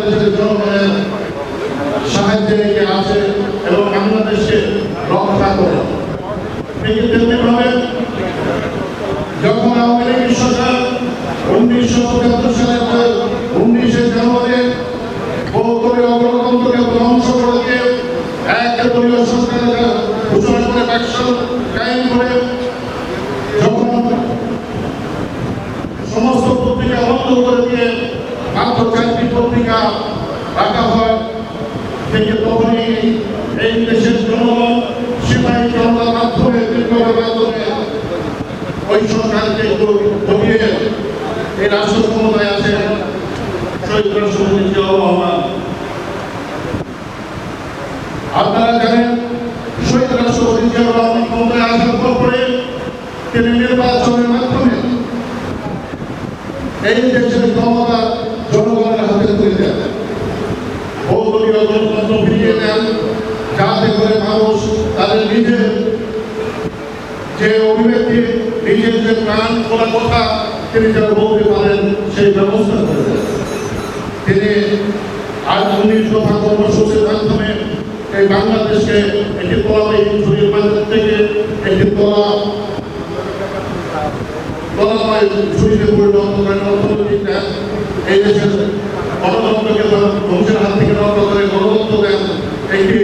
বাংলাদেশের জনগণের সাহায্যে এগিয়ে আছে এবং বাংলাদেশকে রক্ষা করে। ঠিক তেমনিভাবে যখন আওয়ামী লীগ সরকার 19৭৫ সালের 19শে জানুয়ারি বহুদলীয় গণতন্ত্রকে ধ্বংস করে দিয়ে একদলীয় সরকারের ঘোষণা করে বাকশাল কায়েম করে যখন সমস্ত পত্রিকা বন্ধ করে দিয়ে মাত্র 4টি পত্রিকা রাখা হয়, থেকে তখনই এই দেশের জনগণ সিপাহী জনতার মাধ্যমে দীর্ঘভাবে মাধ্যমে ওই সরকারকে দমিয়ে এই রাষ্ট্র ক্ষমতায় আছেন শহীদ রাষ্ট্রপতি জিয়াউর রহমান। আপনারা জানেন শহীদ রাষ্ট্রপতি জিয়াউর রহমান ক্ষমতায় আসার পরে তিনি নির্বাচনের মাধ্যমে এই দেশের ক্ষমতা জনগণের হাতে তুলে দেন, বহুদলীয় গণতন্ত্র ফিরিয়ে দেন, যাতে করে মানুষ তাদের নিজের যে অভিব্যক্তি, নিজের যে প্রাণ খোলা কথা তিনি যেন বলতে পারেন সেই ব্যবস্থা করে দেন। তিনি আজ 19 দফা কর্মসূচির মাধ্যমে এই বাংলাদেশকে একটি তলাবাহী ছুরির বাজার থেকে একটি তলাবাহী ছুরিতে পরিণত করেন। অর্থনৈতিক এই দেশের গণতন্ত্রকে ধ্বংসের হাত থেকে রক্ষা করে গণতন্ত্র দেন, একটি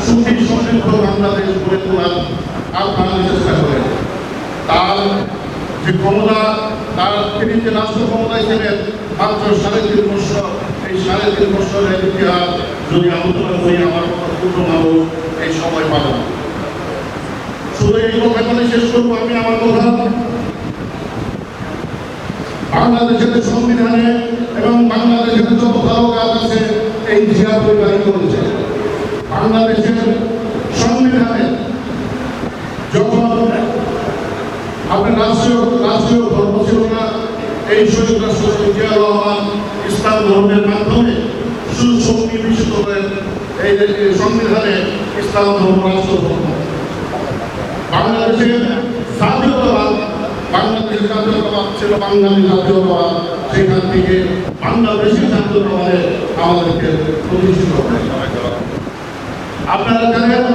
সুখী সমৃদ্ধ বাংলাদেশ গড়ে তোলার আপনারা চেষ্টা করেন। তার যে ক্ষমতা, তিনি যে রাষ্ট্র ক্ষমতায় ছিলেন মাত্র 3.5 বছর, এই 3.5 বছরের ইতিহাস যদি আলোচনা করি আমার পূর্ণ মানুষ এই সময় পাবেন। শুধু এই কথাখানে শেষ করবো আমি আমার কথা। বাংলাদেশের সংবিধানে এবং বাংলাদেশের যত ভালো কাজ আছে এই জিয়া পরিবারই করেছে। বাংলাদেশের সংবিধানে যখন আপনার রাষ্ট্রীয় ধর্ম ছিল না, এই শহীদ রাষ্ট্রপতি জিয়াউর রহমান ইসলাম ধর্মের মাধ্যমে সুসংবিবেচিত করেন এই সংবিধানে ইসলাম ধর্ম রাষ্ট্র ধর্ম। বাংলাদেশের জাতীয়তাবাদ ছিল বাঙালি জাতীয়তাবাদ, সেখান থেকে বাংলাদেশের জাতীয়তাবাদে আমাদেরকে প্রতিষ্ঠিত করেন। আপনারা জানেন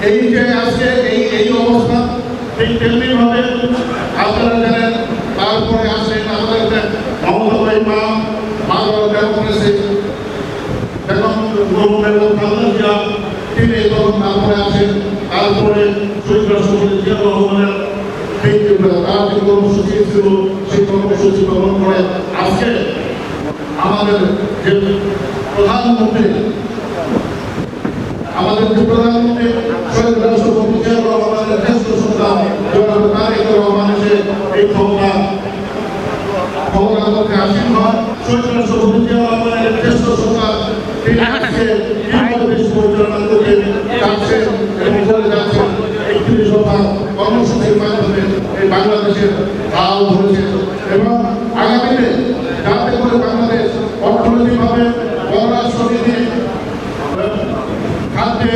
এই যে আজকে এই অবস্থা, ঠিক তেমনি ভাবে আপনারা জানেন তারপরে আসেন আমাদের মমতা মা ডেমোক্রেসি এখন তিনি তখন তারপরে আসেন, তারপরে শহীদ রাষ্ট্রপতি জিয়াউর রহমানের তার যে কর্মসূচি ছিল সেই কর্মসূচি পালন করে আজকে আমাদের যে প্রধানমন্ত্রী শহীদ রাষ্ট্রপতি জিয়াউর রহমানের জ্যেষ্ঠ সন্তান জনাব তারেক রহমান এসে এই ক্ষমতার মধ্যে আসীন হয়। শহীদ রাষ্ট্রপতি জিয়াউর রহমানের জ্যেষ্ঠ সন্তান তিনি আজকে দেশ পরিচালনা করে যাচ্ছেন এবং করে যাচ্ছেন 31 দফা কর্মসূচির মাধ্যমে এই বাংলাদেশের হাল ধরেছেন এবং আগামীতে যাতে করে বাংলাদেশ অর্থনৈতিকভাবে পররাষ্ট্রনীতি খাদ্যে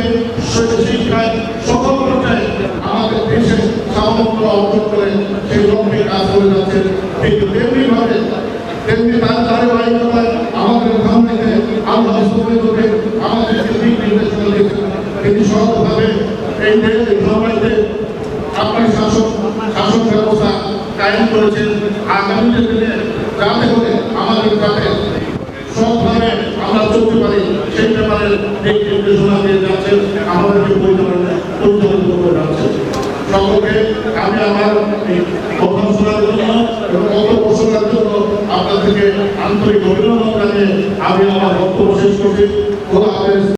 শিক্ষায় সকল পর্যায়ে আমাদের দেশে সামর্থ্য অর্জন করে সেই লক্ষ্যে কাজ করে যাচ্ছেন। কিন্তু তেমনি তার ধারাবাহিকতায় আমাদের সামনে আল্লাহ আমাদেরকে দিক নির্দেশনা দিয়েছেন। তিনি সহজভাবে এই ধর্মীতে আপনার শাসন ব্যবস্থা কায়েম করেছেন। আগামীতে দিনে যাতে করে আমাদের যাতে সবভাবে আমরা চলতে পারি সেই ব্যাপারে দিক নির্দেশনা দিয়ে যাচ্ছেন, আমাদেরকে পরিচালিত করে যাচ্ছেন। সকলকে আমি আমার কথা শোনার জন্য এবং বক্তব্য শোনার জন্য আপনাদেরকে আন্তরিক অভিনন্দন জানিয়ে আমি আমার বক্তব্য শেষ করছি। খোদা হাফেজ।